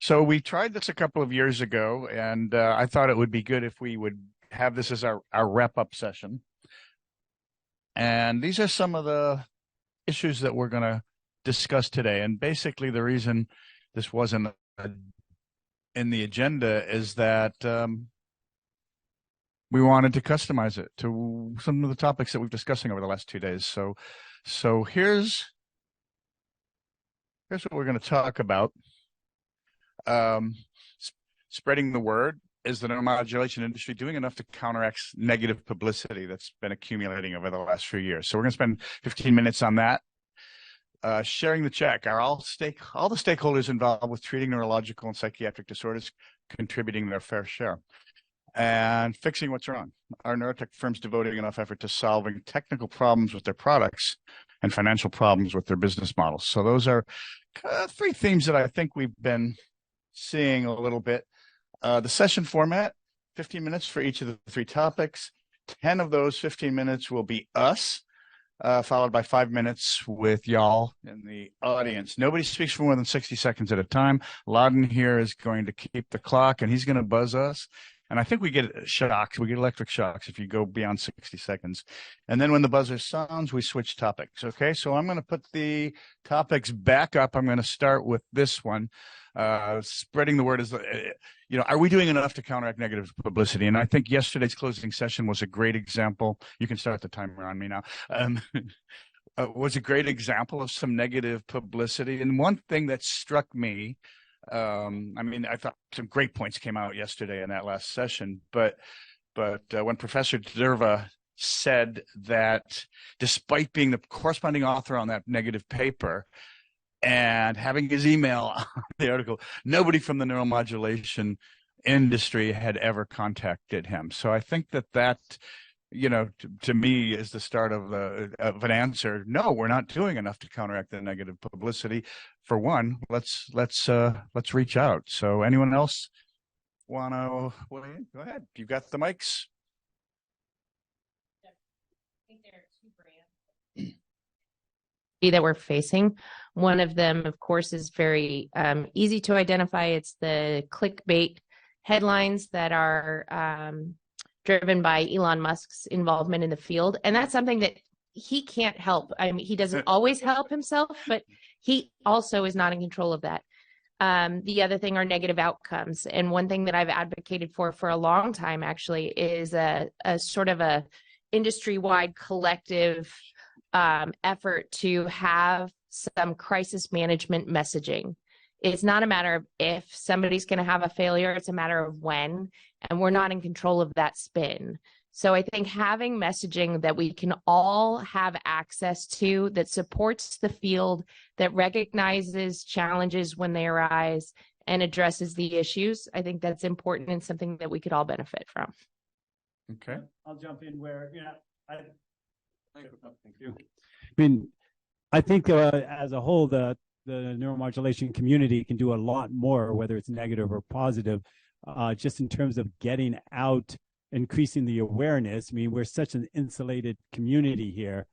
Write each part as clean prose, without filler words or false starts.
So we tried this a couple of years ago, and I thought it would be good if we would have this as our wrap-up session. And these are some of the issues that we're going to discuss today. And basically, the reason this wasn't in the agenda is that we wanted to customize it to some of the topics that we've discussing over the last 2 days. So here's what we're going to talk about. Spreading the word. Is the neuromodulation industry doing enough to counteract negative publicity that's been accumulating over the last few years? So we're going to spend 15 minutes on that. Sharing the check. Are all the stakeholders involved with treating neurological and psychiatric disorders contributing their fair share? And fixing what's wrong. Are neurotech firms devoting enough effort to solving technical problems with their products and financial problems with their business models? So those are three themes that I think we've been seeing a little bit. The session format, 15 minutes for each of the three topics. 10 of those 15 minutes will be us, followed by 5 minutes with y'all in the audience. Nobody speaks for more than 60 seconds at a time. Loudon here is going to keep the clock, and he's going to buzz us. And I think we get shocks. We get electric shocks if you go beyond 60 seconds. And then when the buzzer sounds, we switch topics. Okay, so I'm going to put the topics back up. I'm going to start with this one. Spreading the word is, are we doing enough to counteract negative publicity? And I think yesterday's closing session was a great example. You can start the timer on me now. Was a great example of some negative publicity. And one thing that struck me, I thought some great points came out yesterday in that last session, but when Professor Derva said that despite being the corresponding author on that negative paper and having his email on the article, nobody from the neuromodulation industry had ever contacted him. So I think that to me is the start of an answer. No, we're not doing enough to counteract the negative publicity. For one, let's reach out. So anyone else want to weigh in? Go ahead. You've got the mics. I think there are two brands that we're facing. One of them, of course, is very easy to identify. It's the clickbait headlines that are driven by Elon Musk's involvement in the field. And that's something that he can't help. I mean, he doesn't always help himself, but he also is not in control of that. The other thing are negative outcomes. And one thing that I've advocated for a long time, actually, is a sort of a industry-wide collective effort to have some crisis management messaging. It's not a matter of if somebody's going to have a failure, it's a matter of when, and we're not in control of that spin. So I think having messaging that we can all have access to, that supports the field, that recognizes challenges when they arise and addresses the issues, I think that's important and something that we could all benefit from. Okay. I'll jump in where, thank you. I mean, I think as a whole, the neuromodulation community can do a lot more, whether it's negative or positive, just in terms of getting out, increasing the awareness. I mean, we're such an insulated community here.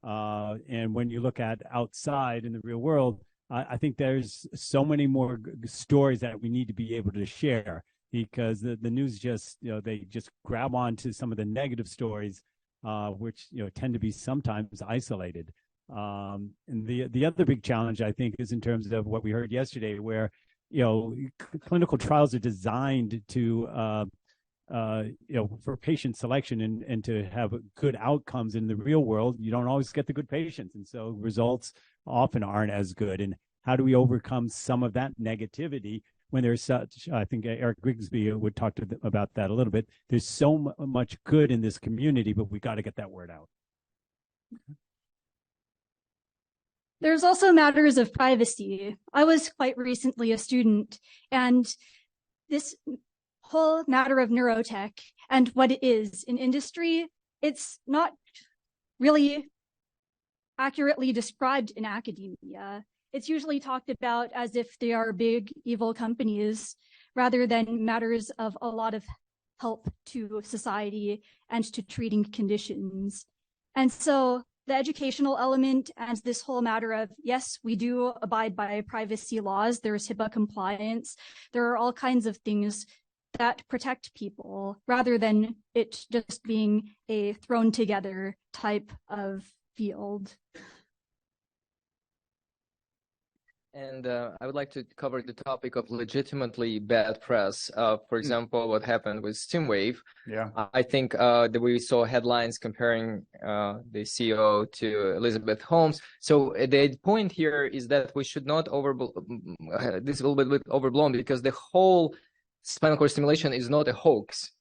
And when you look at outside in the real world, I think there's so many more stories that we need to be able to share, because the news just, they just grab onto some of the negative stories, which, tend to be sometimes isolated. And the other big challenge, I think, is in terms of what we heard yesterday, where, clinical trials are designed to, for patient selection and to have good outcomes. In the real world, you don't always get the good patients. And so results often aren't as good. And how do we overcome some of that negativity when there's such, I think Eric Grigsby would talk about that a little bit. There's so much good in this community, but we got to get that word out. There's also matters of privacy. I was quite recently a student, and this whole matter of neurotech and what it is in industry, it's not really accurately described in academia. It's usually talked about as if they are big, evil companies, rather than matters of a lot of help to society and to treating conditions. And so the educational element and this whole matter of, yes, we do abide by privacy laws. There's HIPAA compliance. There are all kinds of things that protect people rather than it just being a thrown together type of field. And I would like to cover the topic of legitimately bad press. For example, what happened with Steamwave. Yeah. I think that we saw headlines comparing the CEO to Elizabeth Holmes. So the point here is that we should not this is a little bit overblown, because the whole spinal cord stimulation is not a hoax.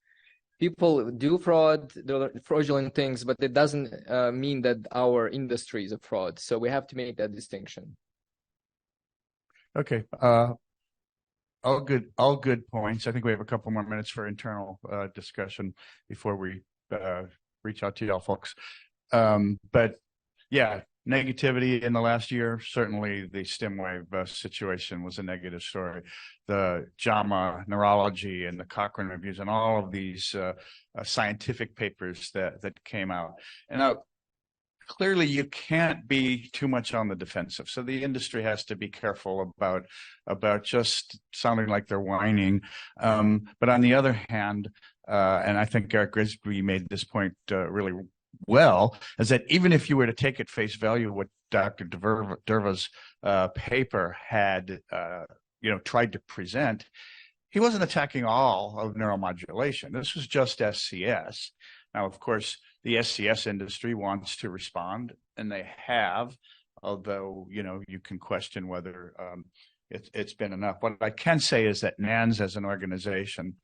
People do fraudulent things, but it doesn't mean that our industry is a fraud. So we have to make that distinction. Okay. All good points. I think we have a couple more minutes for internal discussion before we reach out to y'all folks. But yeah, negativity in the last year, certainly the Stimwave situation was a negative story. The JAMA neurology and the Cochrane reviews and all of these scientific papers that came out. And clearly you can't be too much on the defensive. So the industry has to be careful about just sounding like they're whining. But on the other hand, and I think Eric Grisby made this point really well, is that even if you were to take at face value what Dr. Derva's paper had, tried to present, he wasn't attacking all of neuromodulation. This was just SCS. Now, of course, the SCS industry wants to respond, and they have, although, you can question whether it's been enough. What I can say is that NANS as an organization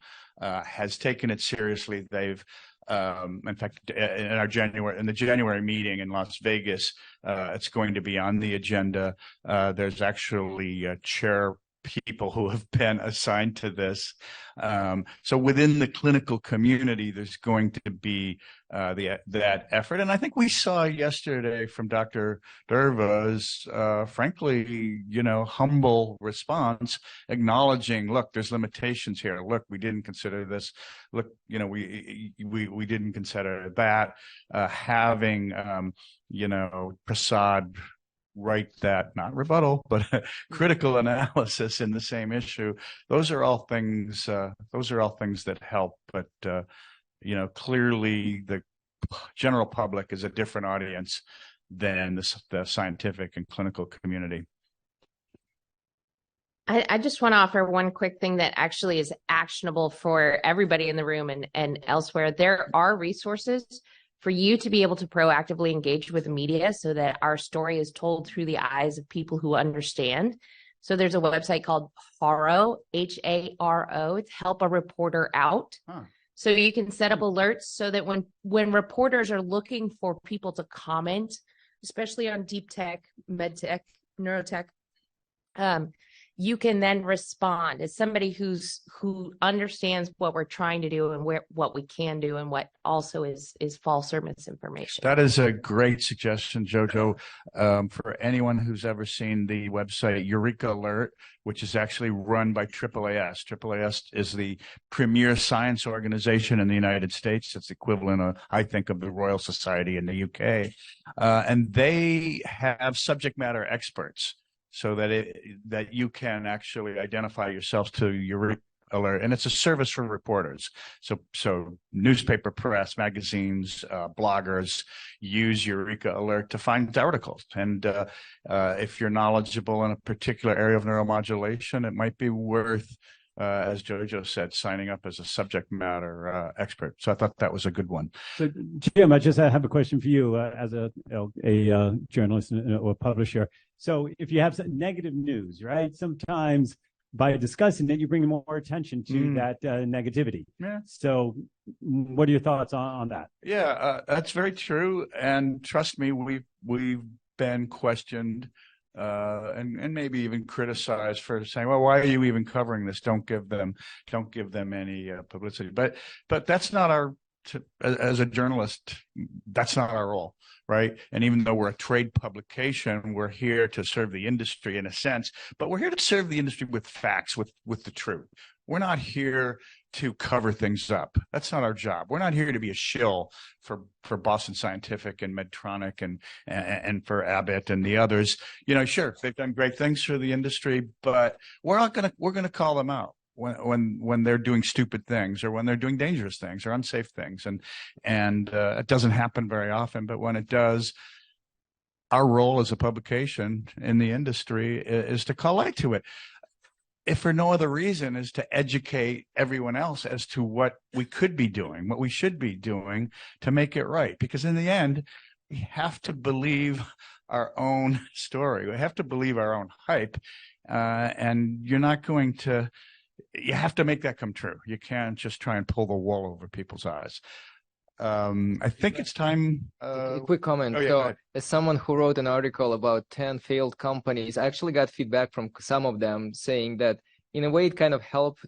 has taken it seriously. They've, in fact, in the January meeting in Las Vegas, it's going to be on the agenda. There's actually chair people who have been assigned to this. So within the clinical community, there's going to be that effort. And I think we saw yesterday from Dr. Derva's, frankly, humble response, acknowledging, look, there's limitations here. Look, we didn't consider this. Look, we didn't consider that. Having, Prasad write that, not rebuttal, but critical analysis in the same issue. Those are all things that help. But clearly the general public is a different audience than the scientific and clinical community. I just want to offer one quick thing that actually is actionable for everybody in the room and elsewhere. There are resources for you to be able to proactively engage with the media so that our story is told through the eyes of people who understand. So there's a website called HARO, H-A-R-O. It's Help a Reporter Out. Huh. So you can set up alerts so that when reporters are looking for people to comment, especially on deep tech, med tech, neurotech, you can then respond as somebody who understands what we're trying to do and what we can do and what also is false or misinformation. That is a great suggestion, Jojo. For anyone who's ever seen the website Eureka Alert, which is actually run by AAAS. AAAS is the premier science organization in the United States. It's equivalent of, I think, of the Royal Society in the UK. And they have subject matter experts, so that you can actually identify yourselves to Eureka Alert, and it's a service for reporters. So newspaper press, magazines, bloggers use Eureka Alert to find articles. And if you're knowledgeable in a particular area of neuromodulation, it might be worth, as Jojo said, signing up as a subject matter expert. So I thought that was a good one. So Jim, I just have a question for you as a journalist or publisher. So if you have some negative news, right, sometimes by discussing it, you bring more attention to that negativity. Yeah. So what are your thoughts on that? Yeah, that's very true. And trust me, we've been questioned and maybe even criticized for saying, well, why are you even covering this? Don't give them any publicity. But that's not our as a journalist, that's not our role, right? And even though we're a trade publication, we're here to serve the industry in a sense, but we're here to serve the industry with facts, with the truth. We're not here to cover things up. That's not our job. We're not here to be a shill for Boston Scientific and Medtronic and for Abbott and the others. You know, sure, they've done great things for the industry, but we're gonna call them out when they're doing stupid things or when they're doing dangerous things or unsafe things. And it doesn't happen very often, but when it does, our role as a publication in the industry is to call light to it. If for no other reason is to educate everyone else as to what we could be doing, what we should be doing to make it right. Because in the end, we have to believe our own story. We have to believe our own hype. And you're not going to, you have to make that come true. You can't just try and pull the wool over people's eyes. I think it's time. A quick comment. Oh, yeah, so, as someone who wrote an article about 10 failed companies, I actually got feedback from some of them saying that in a way it kind of helped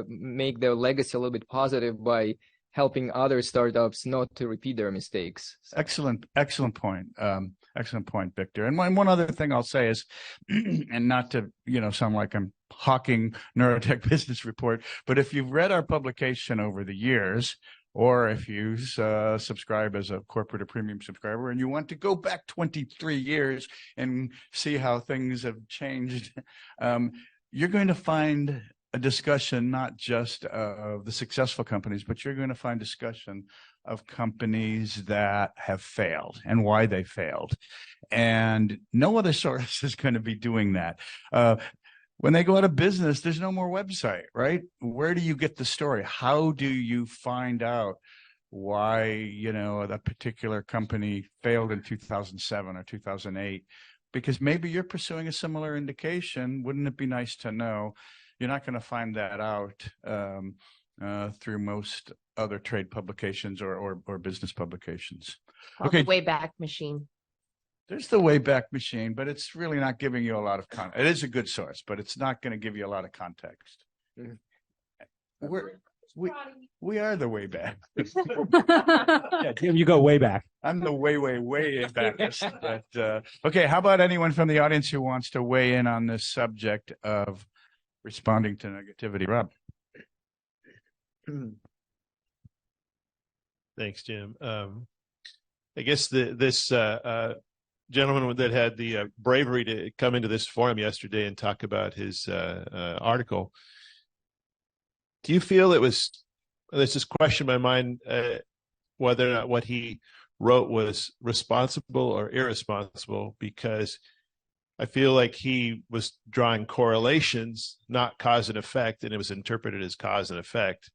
make their legacy a little bit positive by helping other startups not to repeat their mistakes. Excellent point. Excellent point, Victor. And one other thing I'll say is, and not to, sound like I'm hawking Neurotech Business Report, but if you've read our publication over the years, or if you subscribe as a corporate or premium subscriber and you want to go back 23 years and see how things have changed, you're going to find a discussion not just of the successful companies, but you're going to find discussion of companies that have failed and why they failed. And no other source is going to be doing that. When they go out of business, there's no more website, right? Where do you get the story? How do you find out why, that particular company failed in 2007 or 2008? Because maybe you're pursuing a similar indication. Wouldn't it be nice to know? You're not going to find that out through most other trade publications or business publications. Okay. The Wayback Machine. There's the Wayback Machine, but it's really not giving you a lot of context. It is a good source, but it's not going to give you a lot of context. We are the Wayback. Yeah, Tim, you go way back. I'm the way backest. But, okay, how about anyone from the audience who wants to weigh in on this subject of responding to negativity? Rob. Thanks, Jim. I guess this gentleman that had the bravery to come into this forum yesterday and talk about his article, do you feel there's this question in my mind whether or not what he wrote was responsible or irresponsible? Because I feel like he was drawing correlations, not cause and effect, and it was interpreted as cause and effect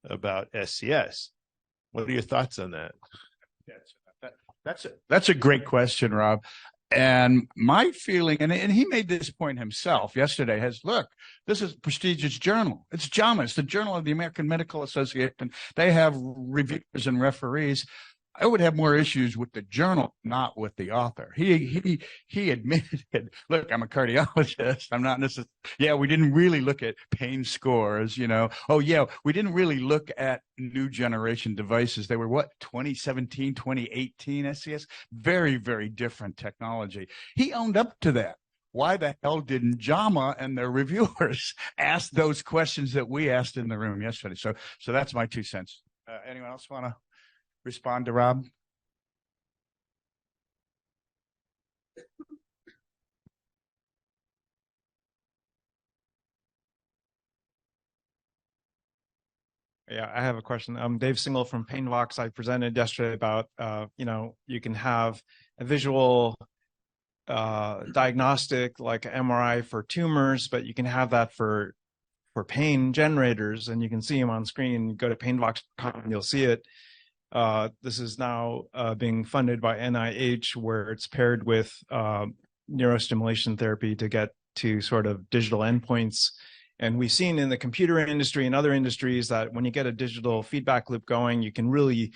about SCS. What are your thoughts on that? That's a great question, Rob. And my feeling, and he made this point himself yesterday, look, this is a prestigious journal. It's JAMA. It's the Journal of the American Medical Association. They have reviewers and referees. I would have more issues with the journal, not with the author. He admitted it. Look, I'm a cardiologist. I'm not necessarily. Yeah, we didn't really look at pain scores. Oh yeah, we didn't really look at new generation devices. They were 2017, 2018 SCS. Very, very different technology. He owned up to that. Why the hell didn't JAMA and their reviewers ask those questions that we asked in the room yesterday? So that's my 2 cents. Anyone else want to respond to Rob? Yeah, I have a question. I'm Dave Single from Painvox. I presented yesterday about, you can have a visual diagnostic like MRI for tumors, but you can have that for pain generators, and you can see them on screen. Go to painvox.com and you'll see it. This is now being funded by NIH, where it's paired with neurostimulation therapy to get to sort of digital endpoints. And we've seen in the computer industry and other industries that when you get a digital feedback loop going, you can really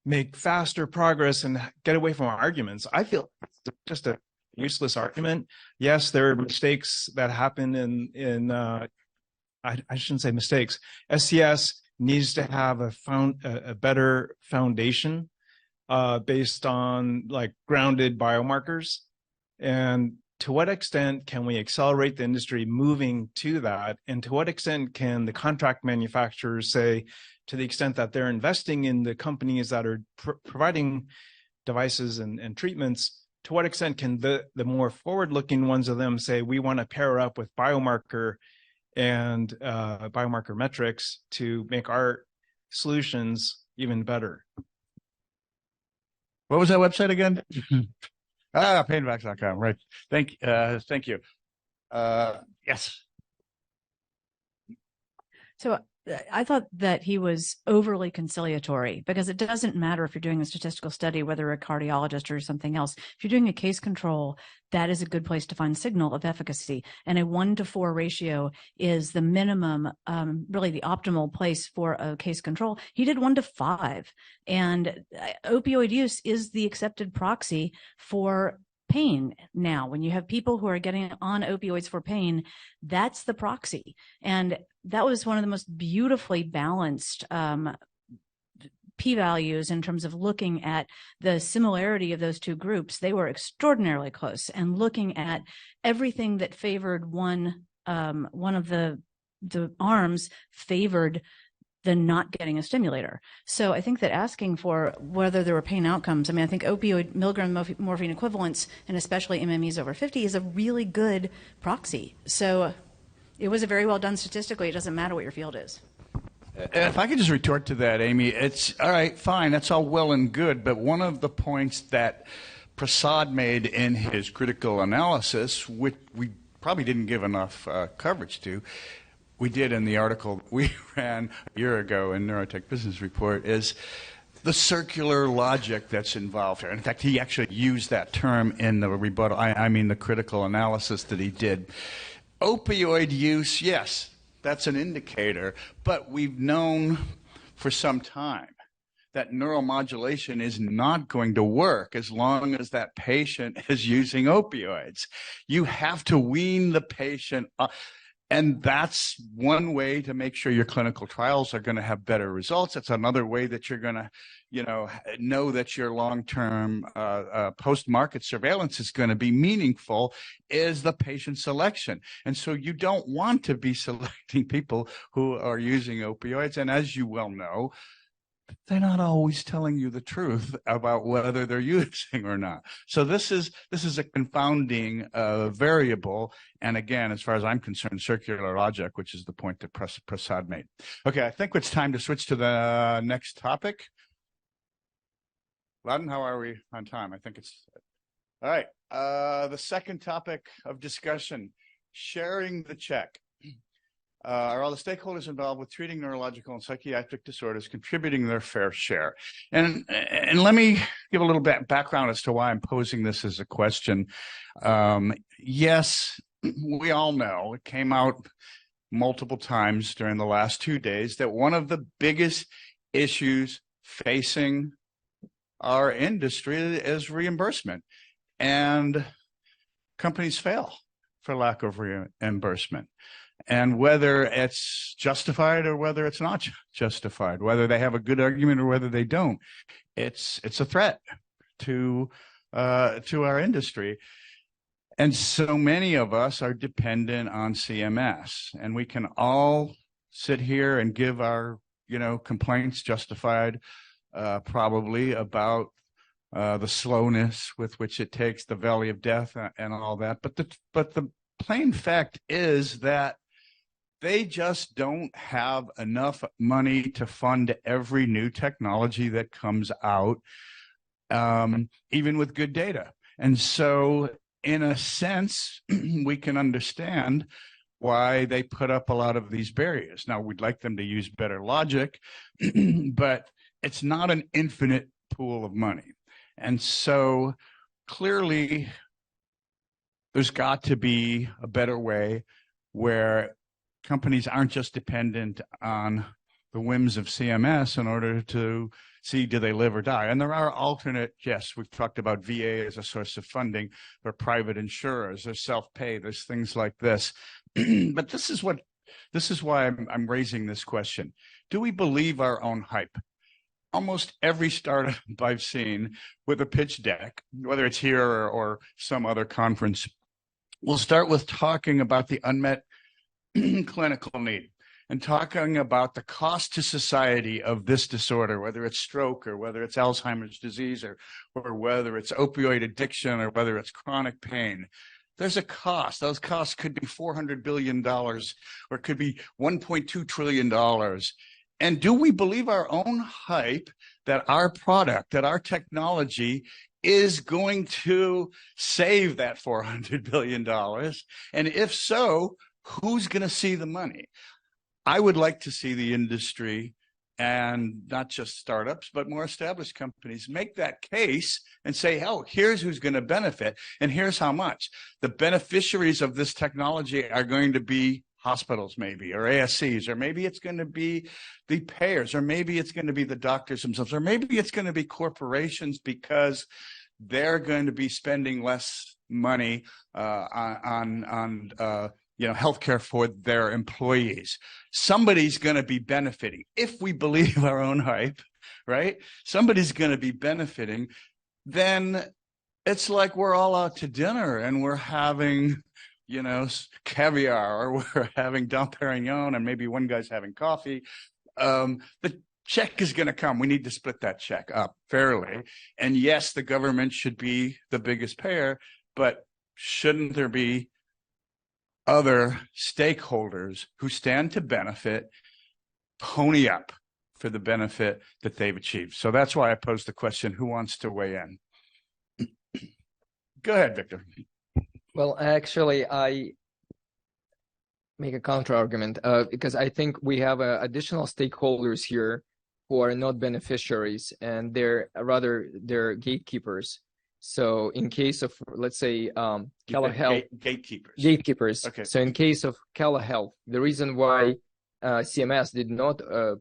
make faster progress and get away from arguments. I feel it's just a useless argument. Yes, there are mistakes that happen in I shouldn't say mistakes. SCS needs to have a better foundation based on like grounded biomarkers. And to what extent can we accelerate the industry moving to that? And to what extent can the contract manufacturers say, to the extent that they're investing in the companies that are providing devices and treatments, to what extent can the more forward-looking ones of them say, we want to pair up with biomarker and biomarker metrics to make our solutions even better? What was that website again? Painvax.com, right. Thank you. Yes. So I thought that he was overly conciliatory, because it doesn't matter if you're doing a statistical study, whether you're a cardiologist or something else. If you're doing a case control, that is a good place to find signal of efficacy. And a 1-to-4 ratio is the minimum, really the optimal place for a case control. He did 1-to-5. And opioid use is the accepted proxy for pain now. When you have people who are getting on opioids for pain, that's the proxy. And that was one of the most beautifully balanced p-values in terms of looking at the similarity of those two groups. They were extraordinarily close, and looking at everything that favored one of the arms favored the not getting a stimulator. So I think that asking for whether there were pain outcomes, I mean, I think opioid milligram morphine equivalents, and especially MMEs over 50, is a really good proxy. So it was a very well done statistically. It doesn't matter what your field is. If I could just retort to that, Amy, it's all right, fine, that's all well and good, but one of the points that Prasad made in his critical analysis, which we probably didn't give enough coverage to, we did in the article we ran a year ago in Neurotech Business Report, is the circular logic that's involved here. In fact, he actually used that term in the rebuttal, I mean the critical analysis that he did. Opioid use, yes, that's an indicator, but we've known for some time that neuromodulation is not going to work as long as that patient is using opioids. You have to wean the patient up. And that's one way to make sure your clinical trials are going to have better results. It's another way that you're going to, know that your long-term post-market surveillance is going to be meaningful, is the patient selection. And so you don't want to be selecting people who are using opioids. And as you well know, they're not always telling you the truth about whether they're using or not. So this is a confounding variable. And again, as far as I'm concerned, circular logic, which is the point that Prasad made. Okay, I think it's time to switch to the next topic. Loudon, how are we on time? I think it's all right. The second topic of discussion: sharing the check. Are all the stakeholders involved with treating neurological and psychiatric disorders contributing their fair share? And let me give a little bit background as to why I'm posing this as a question. Yes, we all know, it came out multiple times during the last 2 days, that one of the biggest issues facing our industry is reimbursement. And companies fail for lack of reimbursement. And whether it's justified or whether it's not justified, whether they have a good argument or whether they don't, it's a threat to our industry. And so many of us are dependent on CMS, and we can all sit here and give our complaints, justified probably, about the slowness with which it takes, the valley of death and all that. But the plain fact is that they just don't have enough money to fund every new technology that comes out, even with good data. And so, in a sense, we can understand why they put up a lot of these barriers. Now, we'd like them to use better logic, but it's not an infinite pool of money. And so, clearly, there's got to be a better way where companies aren't just dependent on the whims of CMS in order to see, do they live or die? And there are alternate, yes, we've talked about VA as a source of funding, there are private insurers, there's self-pay, there's things like this. But this is what This is why I'm raising this question. Do we believe our own hype? Almost every startup I've seen with a pitch deck, whether it's here or some other conference, will start with talking about the unmet clinical need and talking about the cost to society of this disorder, whether it's stroke or whether it's Alzheimer's disease or whether it's opioid addiction or whether it's chronic pain. There's a cost. Those costs could be $400 billion or it could be $1.2 trillion. And do we believe our own hype that our product, that our technology is going to save that $400 billion? And if so, who's going to see the money? I would like to see the industry, and not just startups, but more established companies, make that case and say, oh, here's who's going to benefit, and here's how much. The beneficiaries of this technology are going to be hospitals, maybe, or ASCs, or maybe it's going to be the payers, or maybe it's going to be the doctors themselves, or maybe it's going to be corporations because they're going to be spending less money on healthcare for their employees. Somebody's going to be benefiting. If we believe our own hype, right? Somebody's going to be benefiting. Then it's like we're all out to dinner and we're having, caviar, or we're having Dom Perignon, and maybe one guy's having coffee. The check is going to come. We need to split that check up fairly. And yes, the government should be the biggest payer, but shouldn't there be other stakeholders who stand to benefit, pony up for the benefit that they've achieved? So that's why I posed the question, who wants to weigh in? Go ahead, Victor. Well, actually, I make a counter argument because I think we have additional stakeholders here who are not beneficiaries, and they're gatekeepers. So in case of, let's say, telehealth, gatekeepers. Okay. So in case of telehealth, the reason why CMS did not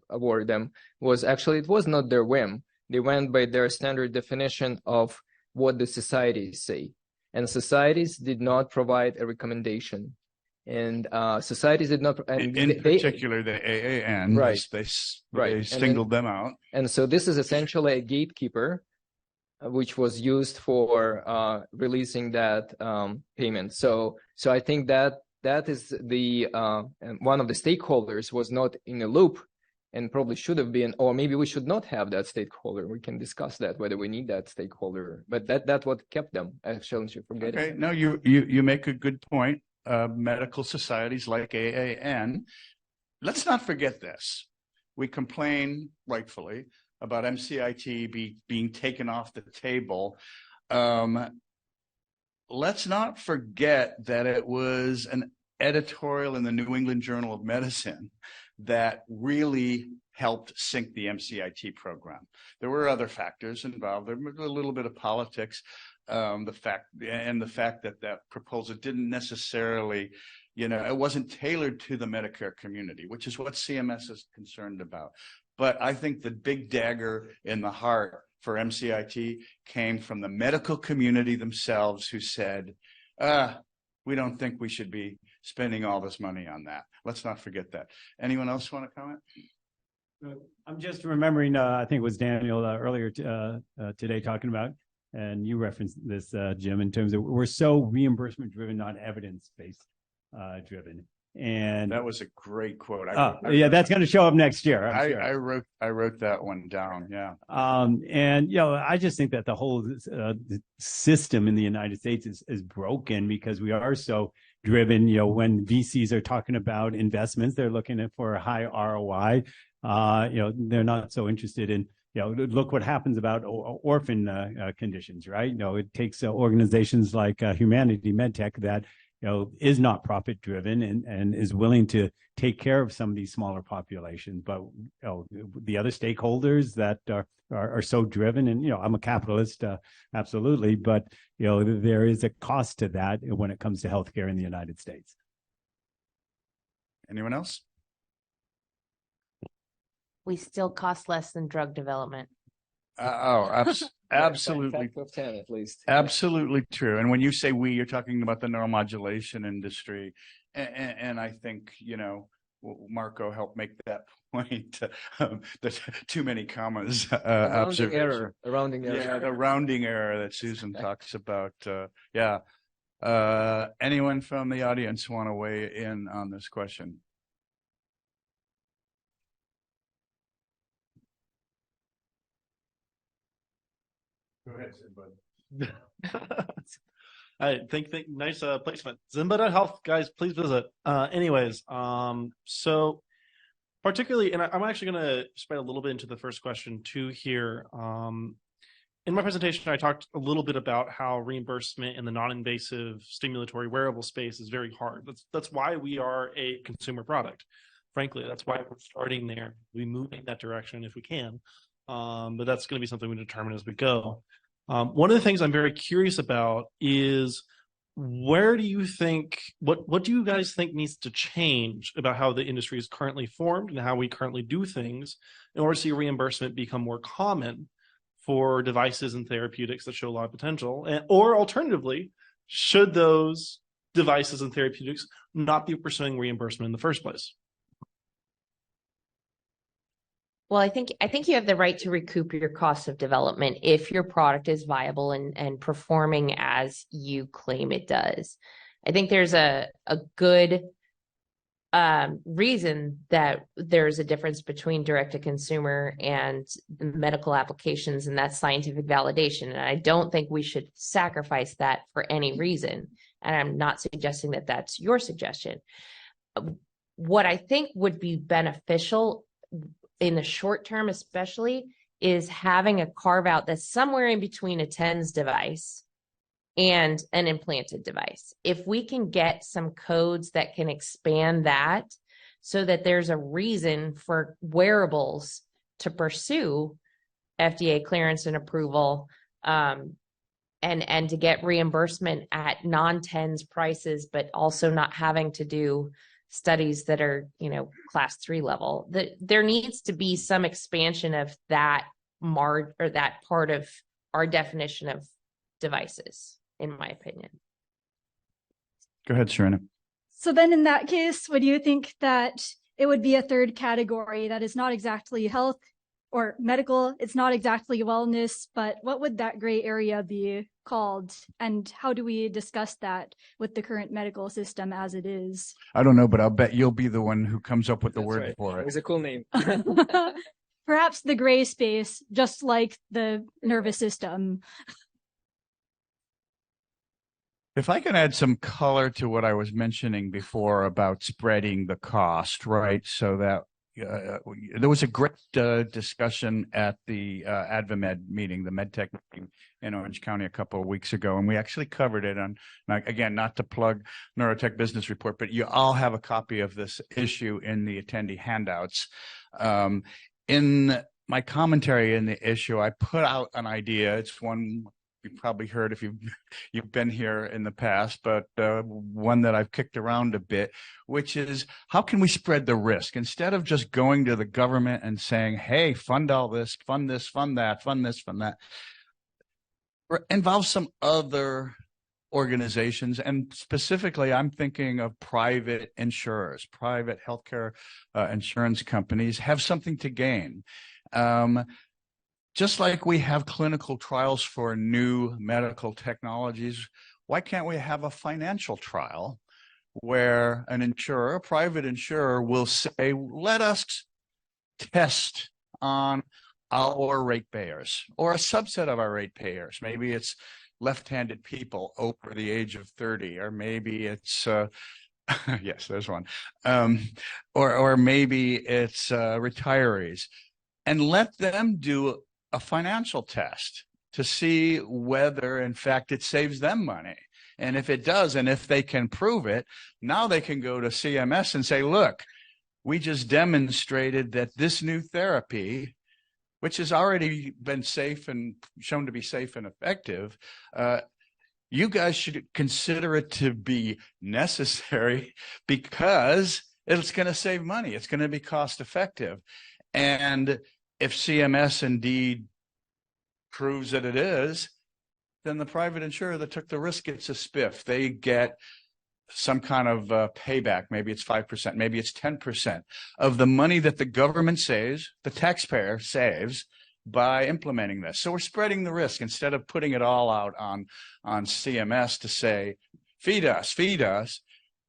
award them was actually, it was not their whim. They went by their standard definition of what the societies say. And societies did not provide a recommendation. And societies did not. And in particular, the AAN, right? They singled them out. And so this is essentially a gatekeeper, which was used for releasing that payment. So I think that is the one of the stakeholders was not in a loop, and probably should have been, or maybe we should not have that stakeholder. We can discuss that, whether we need that stakeholder. But that's what kept them. Actually, you forget. Okay, no, you make a good point. Medical societies like AAN. Let's not forget this. We complain rightfully about MCIT being taken off the table. Let's not forget that it was an editorial in the New England Journal of Medicine that really helped sink the MCIT program. There were other factors involved. There was a little bit of politics. The fact that that proposal didn't necessarily, it wasn't tailored to the Medicare community, which is what CMS is concerned about. But I think the big dagger in the heart for MCIT came from the medical community themselves, who said, we don't think we should be spending all this money on that. Let's not forget that. Anyone else want to comment? I'm just remembering, I think it was Daniel earlier today talking about, and you referenced this, Jim, in terms of we're so reimbursement driven, not evidence-based driven. And that was a great quote. That's going to show up next year. I wrote that one down. Yeah. And I just think that the whole system in the United States is broken because we are so driven. When VCs are talking about investments, they're looking for a high ROI. They're not so interested in. Look what happens about orphan conditions, right? It takes organizations like Humanity MedTech that is not profit driven and is willing to take care of some of these smaller populations. But the other stakeholders that are so driven, and I'm a capitalist, absolutely, but there is a cost to that when it comes to healthcare in the United States. Anyone else? We still cost less than drug development. Absolutely. Of 10 at least. Absolutely true. And when you say we, you're talking about the neuromodulation industry. And I think, Marco helped make that point. There's too many commas. A rounding error. Yeah, the rounding error that Susan talks about. Yeah. Anyone from the audience want to weigh in on this question? Go ahead, Sid. I think nice placement. Zimba.health, guys, please visit. Anyways, so particularly, and I'm actually going to spread a little bit into the first question too here. In my presentation, I talked a little bit about how reimbursement in the non-invasive stimulatory wearable space is very hard. That's why we are a consumer product. Frankly, that's why we're starting there. We move in that direction if we can, but that's going to be something we determine as we go. One of the things I'm very curious about is where do you think, what do you guys think needs to change about how the industry is currently formed and how we currently do things in order to see reimbursement become more common for devices and therapeutics that show a lot of potential? Or alternatively, should those devices and therapeutics not be pursuing reimbursement in the first place? Well, I think you have the right to recoup your costs of development if your product is viable and performing as you claim it does. I think there's a good reason that there's a difference between direct to consumer and the medical applications, and that's scientific validation. And I don't think we should sacrifice that for any reason. And I'm not suggesting that that's your suggestion. What I think would be beneficial in the short term, especially, is having a carve out that's somewhere in between a TENS device and an implanted device. If we can get some codes that can expand that so that there's a reason for wearables to pursue FDA clearance and approval, and to get reimbursement at non-TENS prices, but also not having to do studies that are, class 3 level, there needs to be some expansion of that that part of our definition of devices, in my opinion. Go ahead, Serena. So then in that case, would you think that it would be a third category that is not exactly health or medical, it's not exactly wellness, but what would that gray area be called? And how do we discuss that with the current medical system as it is? I don't know, but I'll bet you'll be the one who comes up with the word for it. It's a cool name. Perhaps the gray space, just like the nervous system. If I can add some color to what I was mentioning before about spreading the cost, right? So that there was a great discussion at the AdvaMed meeting, the MedTech meeting in Orange County a couple of weeks ago, and we actually covered it on, again, not to plug Neurotech Business Report, but you all have a copy of this issue in the attendee handouts. In my commentary in the issue, I put out an idea. It's one you've probably heard if you've been here in the past, but one that I've kicked around a bit, which is how can we spread the risk instead of just going to the government and saying, hey, fund all this, fund this, fund that, fund this, fund that. Involve some other organizations, and specifically I'm thinking of private insurers, private healthcare insurance companies have something to gain. Just like we have clinical trials for new medical technologies, why can't we have a financial trial where an insurer, a private insurer, will say, let us test on our ratepayers or a subset of our ratepayers. Maybe it's left-handed people over the age of 30, or maybe it's yes, there's one, or maybe it's retirees, and let them do a financial test to see whether, in fact, it saves them money. And if it does, and if they can prove it, now they can go to CMS and say, look, we just demonstrated that this new therapy, which has already been safe and shown to be safe and effective, you guys should consider it to be necessary because it's going to save money. It's going to be cost effective. And if CMS indeed proves that it is, then the private insurer that took the risk gets a spiff. They get some kind of payback. Maybe it's 5%, maybe it's 10% of the money that the government saves, the taxpayer saves by implementing this. So we're spreading the risk instead of putting it all out on CMS to say, feed us.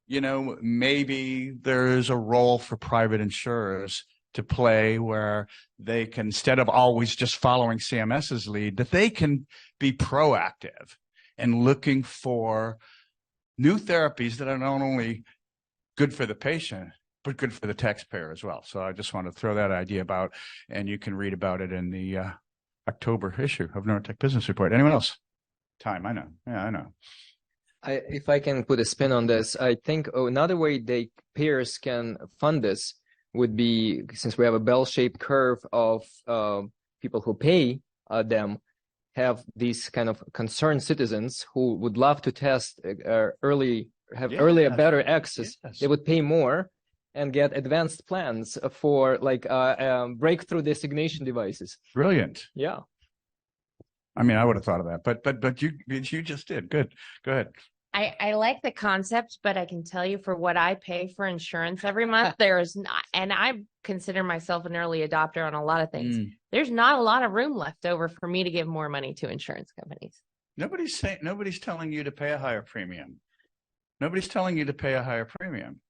You know, maybe there's a role for private insurers to play where they can, instead of always just following CMS's lead, that they can be proactive and looking for new therapies that are not only good for the patient, but good for the taxpayer as well. So I just want to throw that idea about, and you can read about it in the October issue of Neurotech Business Report. Anyone else? Time, I know. Yeah, I know. If I can put a spin on this, I think another way payers can fund this would be, since we have a bell-shaped curve of people who pay them, have these kind of concerned citizens who would love to test early better access. Yes. They would pay more and get advanced plans for like breakthrough designation devices. Brilliant. Yeah. I mean, I would have thought of that, but you just did. Good. Go ahead. I like the concept, but I can tell you for what I pay for insurance every month, there is not, and I consider myself an early adopter on a lot of things. There's not a lot of room left over for me to give more money to insurance companies. Nobody's telling you to pay a higher premium. Nobody's telling you to pay a higher premium.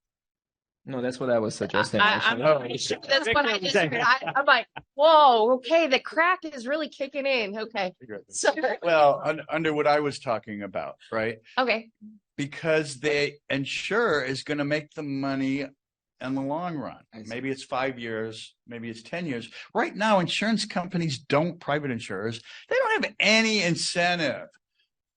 No, that's what I was suggesting. That's what I just heard. I'm like, whoa, okay, the crack is really kicking in. Okay. So, well, under what I was talking about, right? Okay. Because the insurer is going to make the money in the long run. Maybe it's 5 years, maybe it's 10 years. Right now, insurance companies private insurers, they don't have any incentive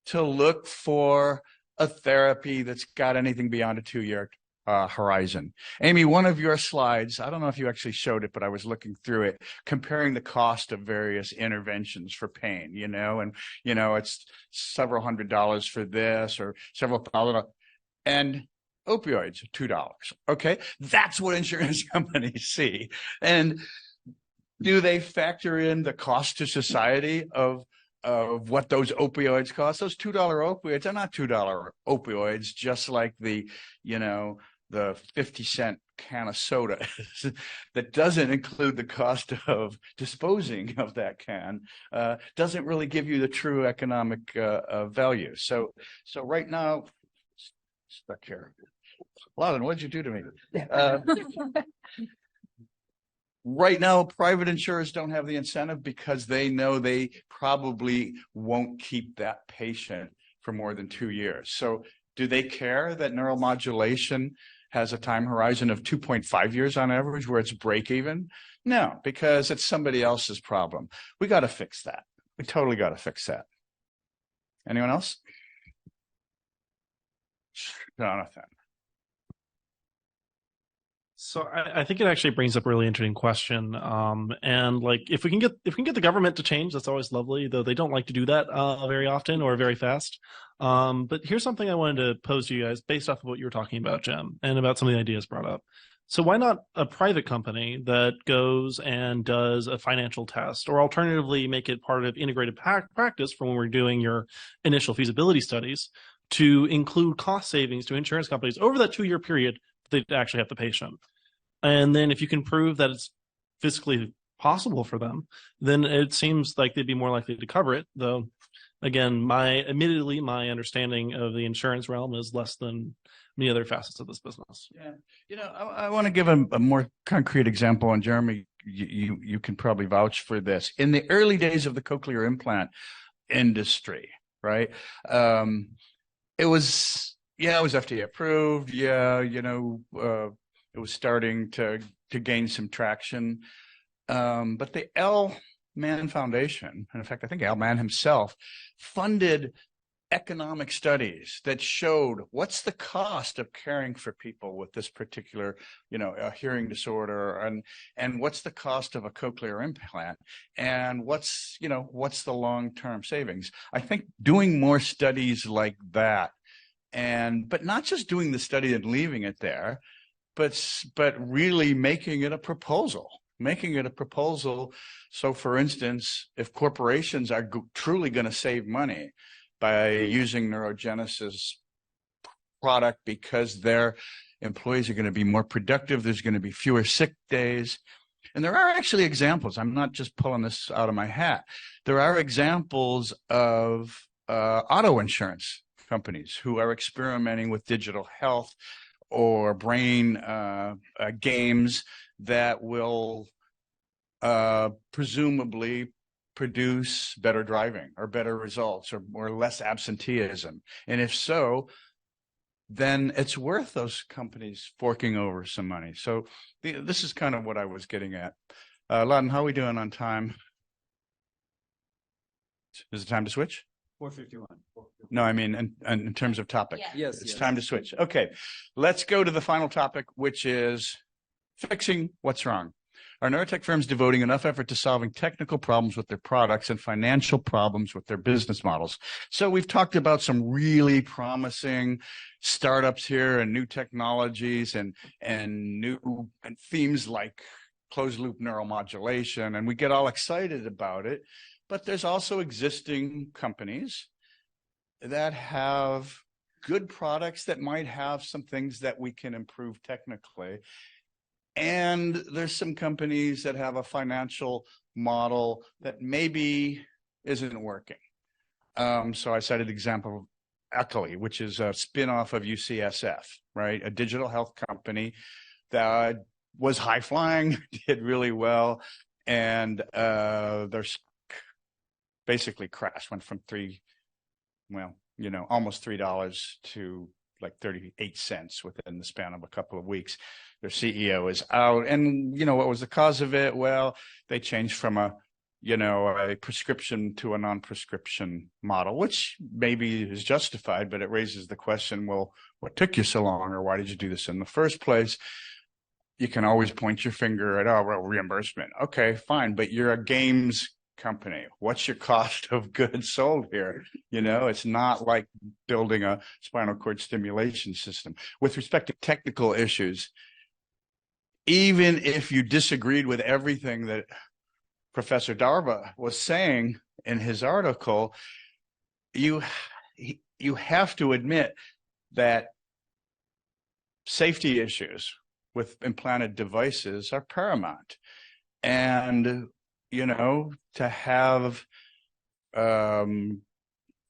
to look for a therapy that's got anything beyond a 2-year horizon. Amy, one of your slides, I don't know if you actually showed it, but I was looking through it, comparing the cost of various interventions for pain, and, it's several $100s for this or several $1,000, and opioids, $2. Okay. That's what insurance companies see. And do they factor in the cost to society of what those opioids cost? Those $2 opioids are not $2 opioids, just like the 50-cent can of soda that doesn't include the cost of disposing of that can, doesn't really give you the true economic value. So right now, stuck here. Loudon, what'd you do to me? Right now, private insurers don't have the incentive because they know they probably won't keep that patient for more than 2 years. So do they care that neuromodulation has a time horizon of 2.5 years on average where it's break even? No, because it's somebody else's problem. We got to fix that. We totally got to fix that. Anyone else? Jonathan. So I think it actually brings up a really interesting question. And like if we can get the government to change, that's always lovely, though they don't like to do that very often or very fast. But here's something I wanted to pose to you guys based off of what you were talking about, Jim, and about some of the ideas brought up. So why not a private company that goes and does a financial test, or alternatively make it part of integrated practice for when we're doing your initial feasibility studies to include cost savings to insurance companies over that 2-year period they actually have the patient. And then if you can prove that it's physically possible for them, then it seems like they'd be more likely to cover it. Though, again, admittedly, my understanding of the insurance realm is less than many other facets of this business. Yeah. I want to give a more concrete example, and Jeremy, you can probably vouch for this. In the early days of the cochlear implant industry, right? It was FDA approved. It was starting to gain some traction. But the Al Mann Foundation, and in fact, I think Al Mann himself, funded economic studies that showed what's the cost of caring for people with this particular, a hearing disorder, and what's the cost of a cochlear implant, and what's the long-term savings. I think doing more studies like that, but not just doing the study and leaving it there, but really making it a proposal. So, for instance, if corporations are truly going to save money by using neurogenesis product because their employees are going to be more productive. There's going to be fewer sick days. And there are actually examples. I'm not just pulling this out of my hat. There are examples of auto insurance companies who are experimenting with digital health or brain games that will presumably produce better driving or better results or less absenteeism. And if so, then it's worth those companies forking over some money. So this is kind of what I was getting at. Loudon, how are we doing on time? Is it time to switch? 4:51. No, I mean in terms of topic. Yes, It's time to switch. Okay, let's go to the final topic, which is fixing what's wrong. Are neurotech firms devoting enough effort to solving technical problems with their products and financial problems with their business models? So we've talked about some really promising startups here and new technologies and new themes like closed loop neuromodulation, and we get all excited about it. But there's also existing companies that have good products that might have some things that we can improve technically. And there's some companies that have a financial model that maybe isn't working. So I cited the example of Eckley, which is a spin-off of UCSF, right? A digital health company that was high flying, did really well, and there's basically crashed, went from almost $3 to like 38 cents within the span of a couple of weeks. Their CEO is out. And, what was the cause of it? Well, they changed from a prescription to a non-prescription model, which maybe is justified, but it raises the question, well, what took you so long, or why did you do this in the first place? You can always point your finger at, reimbursement. Okay, fine, but you're a games company. What's your cost of goods sold here? It's not like building a spinal cord stimulation system. With respect to technical issues, even if you disagreed with everything that Professor Darba was saying in his article, you have to admit that safety issues with implanted devices are paramount. And to have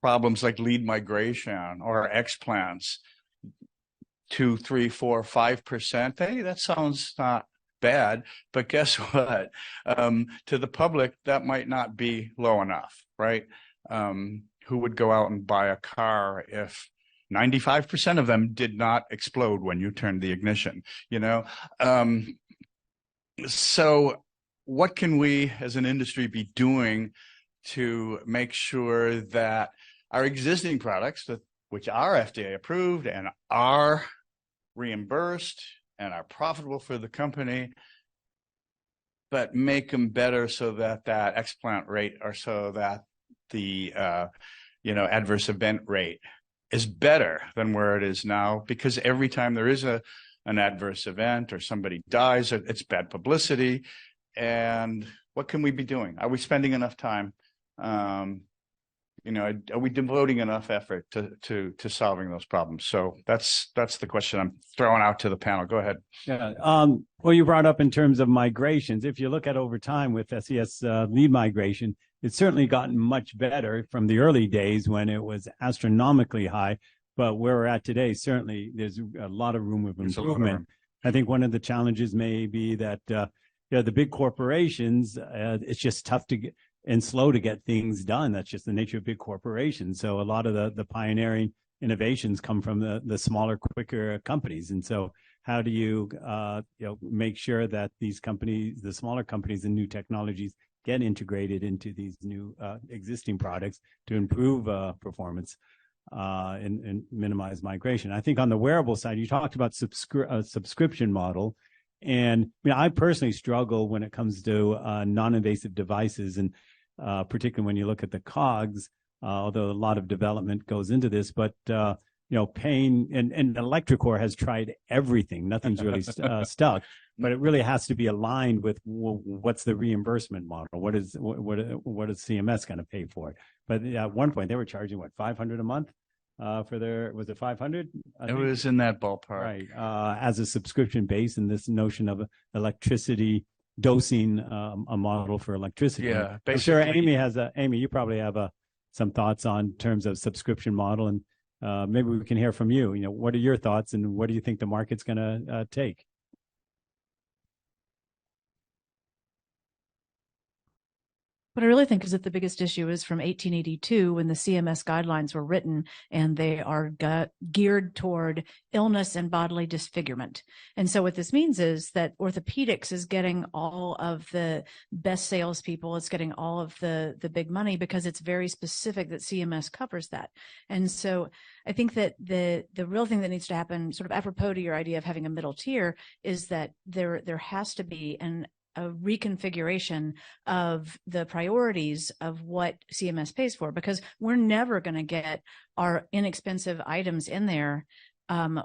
problems like lead migration or explants 2, 3, 4, 5%, hey, that sounds not bad, but guess what? To the public, that might not be low enough, right? Who would go out and buy a car if 95% of them did not explode when you turned the ignition, So what can we as an industry be doing to make sure that our existing products, which are FDA approved and are reimbursed and are profitable for the company, but make them better so that explant rate, or so that the adverse event rate is better than where it is now? Because every time there is an adverse event or somebody dies, it's bad publicity. And what can we be doing? Are we spending enough time? Are we devoting enough effort to solving those problems? So that's the question I'm throwing out to the panel. Go ahead. Yeah. Well, you brought up in terms of migrations. If you look at over time with SES lead migration, it's certainly gotten much better from the early days when it was astronomically high. But where we're at today, certainly there's a lot of room of improvement. I think one of the challenges may be that the big corporations, it's just tough to get and slow to get things done. That's just the nature of big corporations. So a lot of the pioneering innovations come from the smaller, quicker companies. And so how do you make sure that these companies, the smaller companies and new technologies, get integrated into these new existing products to improve performance and minimize migration? I think on the wearable side, you talked about subscription model. And I personally struggle when it comes to non-invasive devices, and particularly when you look at the COGS, although a lot of development goes into this. But pain and electrocore has tried everything. Nothing's really stuck. But it really has to be aligned with what's the reimbursement model. What is CMS going to pay for it? But at one point they were charging $500 a month. for their, was it 500? It was in that ballpark. Right. As a subscription base, and this notion of electricity dosing, a model for electricity. Yeah, I'm sure basically. Amy, you probably have some thoughts on terms of subscription model, and maybe we can hear from you. You know, what are your thoughts, and what do you think the market's going to take? What I really think is that the biggest issue is from 1882 when the CMS guidelines were written, and they are geared toward illness and bodily disfigurement. And so what this means is that orthopedics is getting all of the best salespeople. It's getting all of the big money because it's very specific that CMS covers that. And so I think that the real thing that needs to happen, sort of apropos to your idea of having a middle tier, is that there has to be a reconfiguration of the priorities of what CMS pays for, because we're never going to get our inexpensive items in there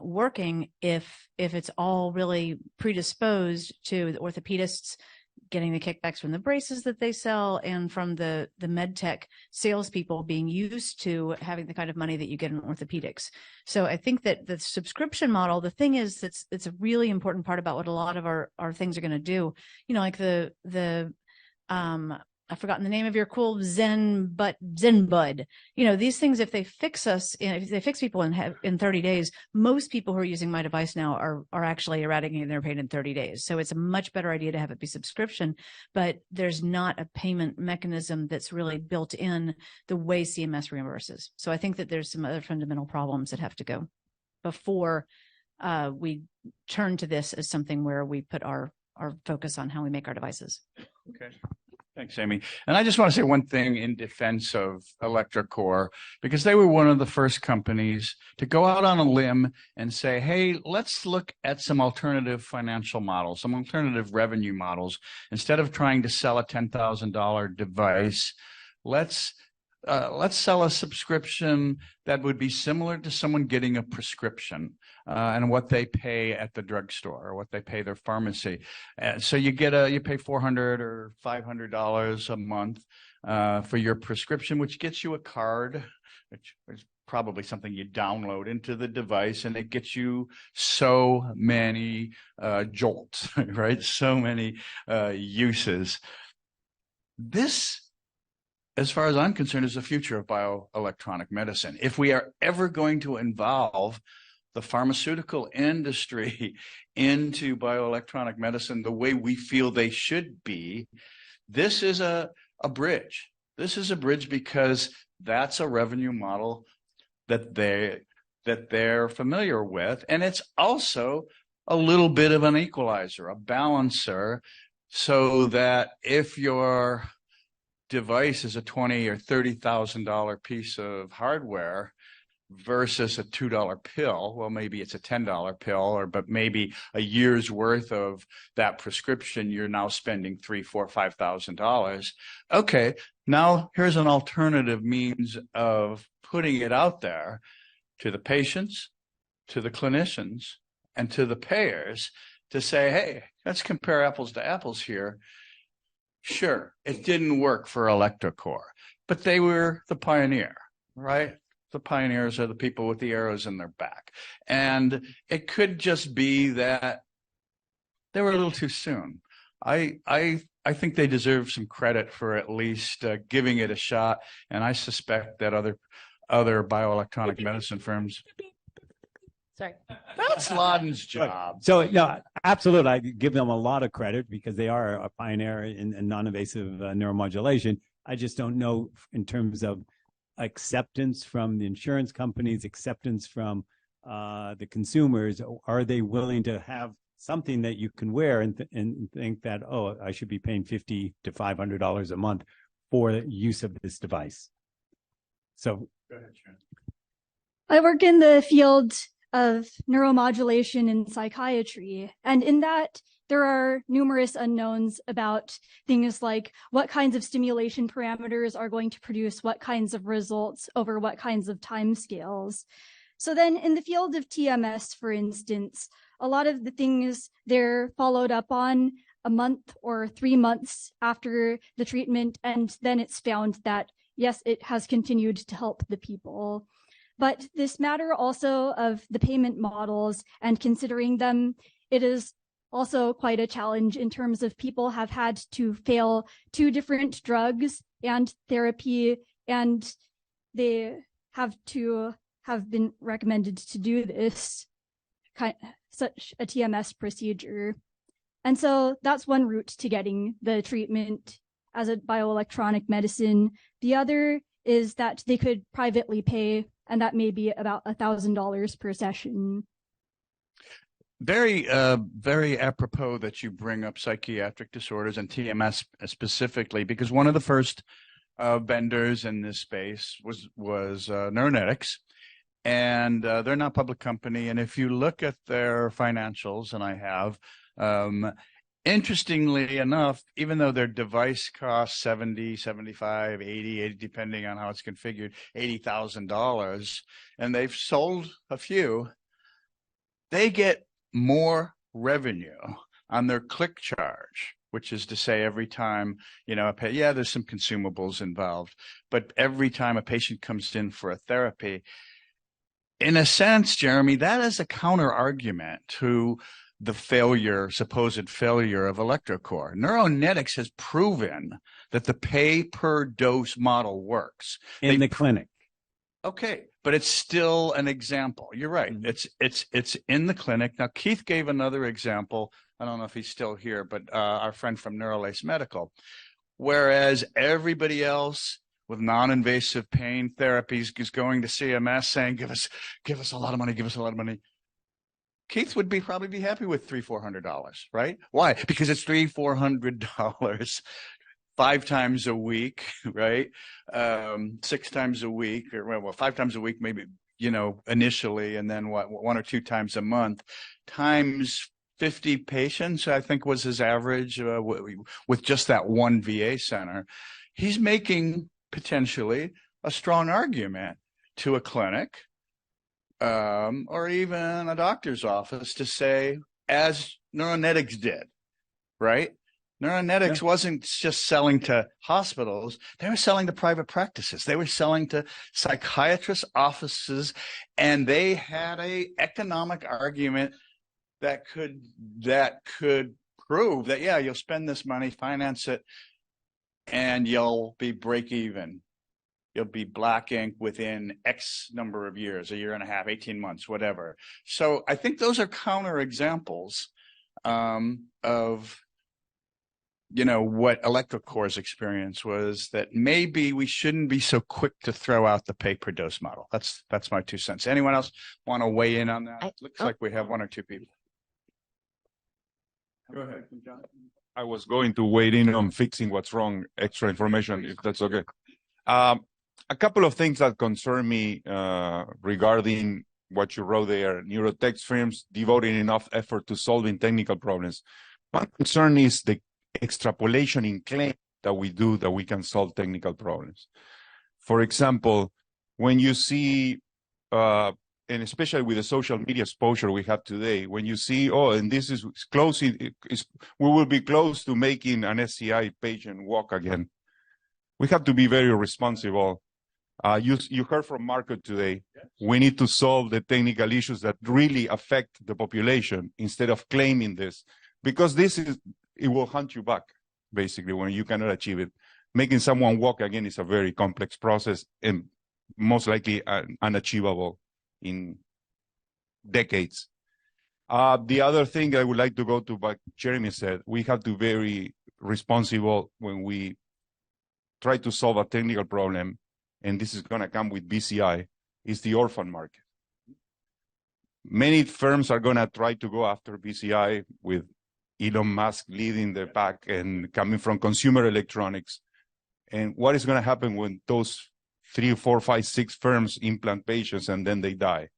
working if it's all really predisposed to the orthopedists getting the kickbacks from the braces that they sell and from the med tech salespeople being used to having the kind of money that you get in orthopedics. So I think that the subscription model, the thing is, it's a really important part about what a lot of our things are going to do. You know, like I've forgotten the name of your cool Zen Bud. You know, these things, if they fix if they fix people in 30 days, most people who are using my device now are actually eradicating their pain in 30 days. So it's a much better idea to have it be subscription, but there's not a payment mechanism that's really built in the way CMS reimburses. So I think that there's some other fundamental problems that have to go before we turn to this as something where we put our focus on how we make our devices. Okay. Thanks, Amy. And I just want to say one thing in defense of electroCore, because they were one of the first companies to go out on a limb and say, hey, let's look at some alternative financial models, some alternative revenue models. Instead of trying to sell a $10,000 device, let's sell a subscription that would be similar to someone getting a prescription and what they pay at the drugstore or what they pay their pharmacy. So you pay $400 or $500 a month for your prescription, which gets you a card, which is probably something you download into the device, and it gets you so many jolts, right? So many uses. This, as far as I'm concerned, is the future of bioelectronic medicine. If we are ever going to involve the pharmaceutical industry into bioelectronic medicine the way we feel they should be, this is a bridge. This is a bridge because that's a revenue model that they're familiar with. And it's also a little bit of an equalizer, a balancer, so that if your device is a $20,000 or $30,000 piece of hardware versus a $2 pill, well, maybe it's a $10 pill, but maybe a year's worth of that prescription, you're now spending $3,000, $4,000, $5,000. Okay, now here's an alternative means of putting it out there to the patients, to the clinicians, and to the payers to say, hey, let's compare apples to apples here. Sure, it didn't work for electroCore, but they were the pioneer, right? The pioneers are the people with the arrows in their back. And it could just be that they were a little too soon. I think they deserve some credit for at least giving it a shot. And I suspect that other bioelectronic medicine firms. Sorry. That's Loden's job. So, no, absolutely. I give them a lot of credit because they are a pioneer in non-invasive neuromodulation. I just don't know in terms of acceptance from the insurance companies, acceptance from the consumers. Are they willing to have something that you can wear and think that, oh, I should be paying $50 to $500 a month for the use of this device? So go ahead, Sharon. I work in the field of neuromodulation in psychiatry, and in that there are numerous unknowns about things like what kinds of stimulation parameters are going to produce what kinds of results over what kinds of timescales. So then in the field of TMS, for instance, a lot of the things they're followed up on a month or 3 months after the treatment, and then it's found that, yes, it has continued to help the people. But this matter also of the payment models and considering them, it is also quite a challenge in terms of people have had to fail 2 different drugs and therapy, and they have been recommended to do this such a TMS procedure. And so that's one route to getting the treatment as a bioelectronic medicine. The other is that they could privately pay, and that may be about $1,000 per session. Very apropos that you bring up psychiatric disorders and TMS specifically, because one of the first vendors in this space was Neurotech, and they're not a public company. And if you look at their financials, and I have, interestingly enough, even though their device costs $70, $75, $80, depending on how it's configured, $80,000, and they've sold a few, they get more revenue on their click charge, which is to say every time, there's some consumables involved, but every time a patient comes in for a therapy, in a sense, Jeremy, that is a counter argument to the supposed failure of electrocore. Neurotech has proven that the pay per dose model works in the clinic. Okay, but it's still an example. You're right. It's in the clinic. Now, Keith gave another example. I don't know if he's still here, but our friend from Neurolace Medical, whereas everybody else with non-invasive pain therapies is going to CMS saying, give us a lot of money, give us a lot of money. Keith would probably be happy with $300-400, right? Why? Because it's $300-400 5 times a week, right? 6 times a week, or 5 times a week, maybe, initially, and then 1 or 2 times a month, times 50 patients, I think was his average with just that one VA center. He's making potentially a strong argument to a clinic or even a doctor's office to say, as Neurotech did, right? Neurotech wasn't just selling to hospitals. They were selling to private practices. They were selling to psychiatrist offices, and they had a economic argument that could prove that, you'll spend this money, finance it, and you'll be break even. You'll be black ink within X number of years, a year and a half, 18 months, whatever. So I think those are counter examples of what electrocore's experience was, that maybe we shouldn't be so quick to throw out the pay per dose model. That's my 2 cents. Anyone else want to weigh in on that? Looks like we have 1 or 2 people. Go ahead, John. I was going to weigh in on fixing what's wrong, extra information, if that's okay. A couple of things that concern me regarding what you wrote there. Neurotech firms devoting enough effort to solving technical problems. One concern is the extrapolation in claim that we do that we can solve technical problems. For example, when you see, and especially with the social media exposure we have today, when you see, and this is close, we will be close to making an SCI patient walk again. We have to be very responsible. You heard from Marco today. We need to solve the technical issues that really affect the population instead of claiming this, because it will hunt you back, basically, when you cannot achieve it. Making someone walk again is a very complex process and most likely unachievable in decades. The other thing I would like to go to what Jeremy said, we have to be very responsible when we try to solve a technical problem, and this is going to come with BCI, is the orphan market. Many firms are going to try to go after BCI, with Elon Musk leading the pack and coming from consumer electronics. And what is going to happen when those 3, 4, 5, 6 firms implant patients and then they die?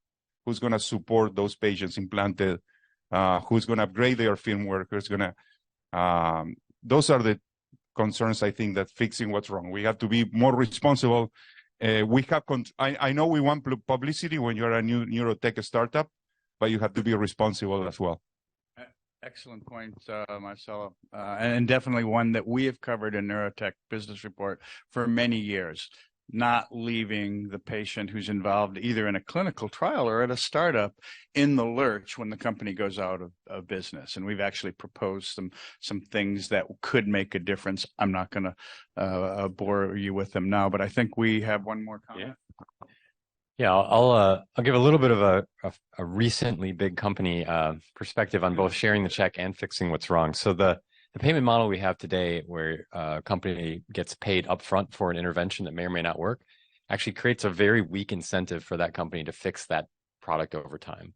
Who's going to support those patients implanted? Who's going to upgrade their firmware? Who's going to? Those are the concerns, I think, that fixing what's wrong. We have to be more responsible. I know we want publicity when you're a new neurotech startup, but you have to be responsible as well. Excellent point, Marcelo, and definitely one that we have covered in Neurotech Business Report for many years. not leaving the patient who's involved either in a clinical trial or at a startup in the lurch when the company goes out of business. And we've actually proposed some things that could make a difference. I'm not going to bore you with them now, but I think we have one more comment. Yeah, I'll give a little bit of a recently big company perspective on both sharing the check and fixing what's wrong. So the payment model we have today, where a company gets paid upfront for an intervention that may or may not work, actually creates a very weak incentive for that company to fix that product over time.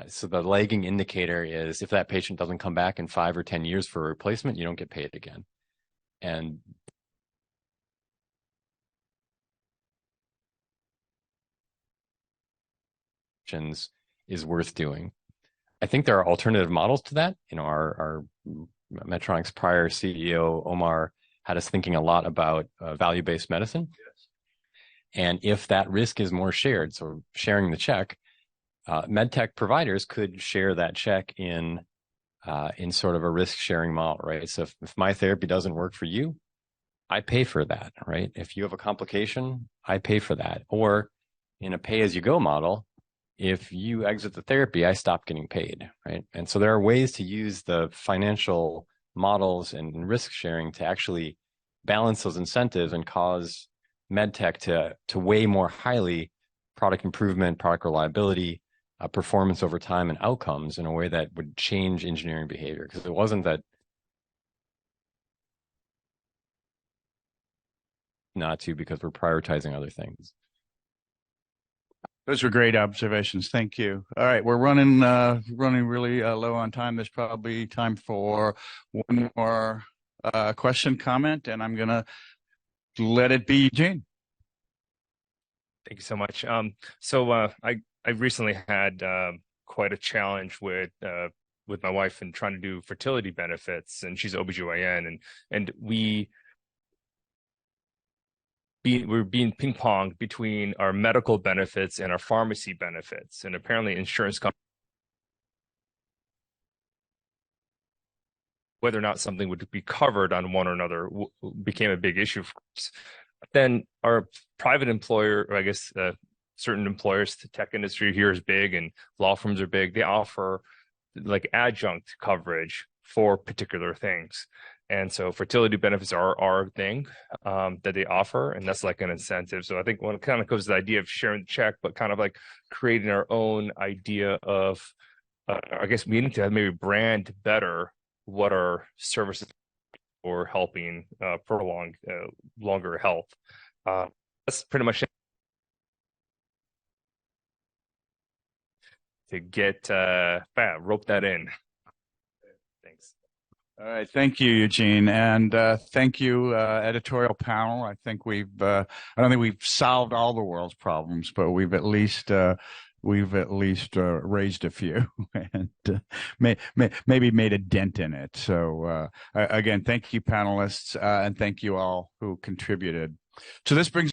So the lagging indicator is if that patient doesn't come back in 5 or 10 years for a replacement, you don't get paid again. And is worth doing. I think there are alternative models to that. You know, our Medtronic's prior CEO, Omar, had us thinking a lot about value-based medicine. Yes. And if that risk is more shared, so sharing the check, medtech providers could share that check in sort of a risk-sharing model, right? So if my therapy doesn't work for you, I pay for that, right? If you have a complication, I pay for that. Or in a pay-as-you-go model, if you exit the therapy, I stop getting paid, right? And so there are ways to use the financial models and risk sharing to actually balance those incentives and cause medtech to weigh more highly product improvement, product reliability, performance over time, and outcomes in a way that would change engineering behavior. Because it wasn't that not to, because we're prioritizing other things. Those were great observations. Thank you. All right, we're running really low on time. There's probably time for one more question, comment, and I'm going to let it be Eugene. Thank you so much. I recently had quite a challenge with my wife and trying to do fertility benefits, and she's OBGYN, and we're being ping-ponged between our medical benefits and our pharmacy benefits. And apparently insurance companies, whether or not something would be covered on one or another became a big issue for us. Then our private employer, or I guess certain employers, the tech industry here is big and law firms are big. They offer like adjunct coverage for particular things. And so fertility benefits are our thing that they offer, and that's like an incentive. So I think when it kind of goes to the idea of sharing the check, but kind of like creating our own idea of, I guess we need to maybe brand better what our services for helping prolong longer health. That's pretty much it. To get rope that in. Thanks. All right, thank you, Eugene, and thank you, editorial panel. I think I don't think we've solved all the world's problems, but we've at least raised a few and maybe made a dent in it. So again, thank you, panelists, and thank you all who contributed. So this brings